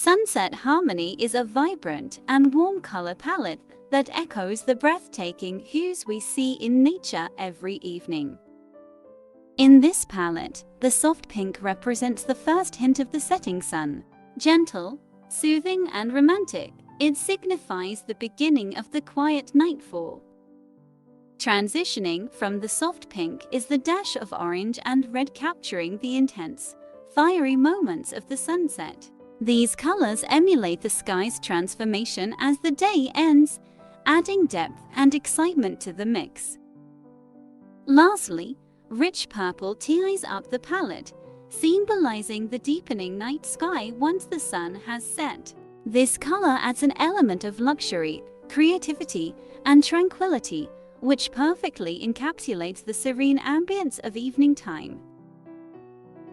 Sunset Harmony is a vibrant and warm color palette that echoes the breathtaking hues we see in nature every evening. In this palette, the soft pink represents the first hint of the setting sun. Gentle, soothing, and romantic, it signifies the beginning of the quiet nightfall. Transitioning from the soft pink is the dash of orange and red, capturing the intense, fiery moments of the sunset. These colors emulate the sky's transformation as the day ends, adding depth and excitement to the mix. Lastly, rich purple ties up the palette, symbolizing the deepening night sky once the sun has set. This color adds an element of luxury, creativity, and tranquility, which perfectly encapsulates the serene ambience of evening time.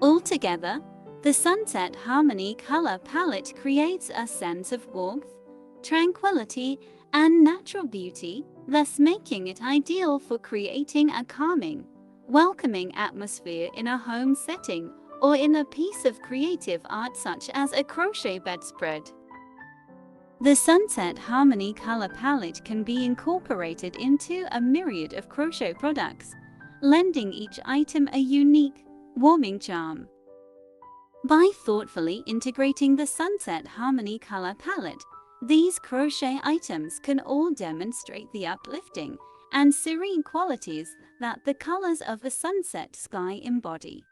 Altogether, the Sunset Harmony color palette creates a sense of warmth, tranquility, and natural beauty, thus making it ideal for creating a calming, welcoming atmosphere in a home setting or in a piece of creative art such as a crochet bedspread. The Sunset Harmony color palette can be incorporated into a myriad of crochet products, lending each item a unique, warming charm. By thoughtfully integrating the Sunset Harmony color palette, these crochet items can all demonstrate the uplifting and serene qualities that the colors of a sunset sky embody.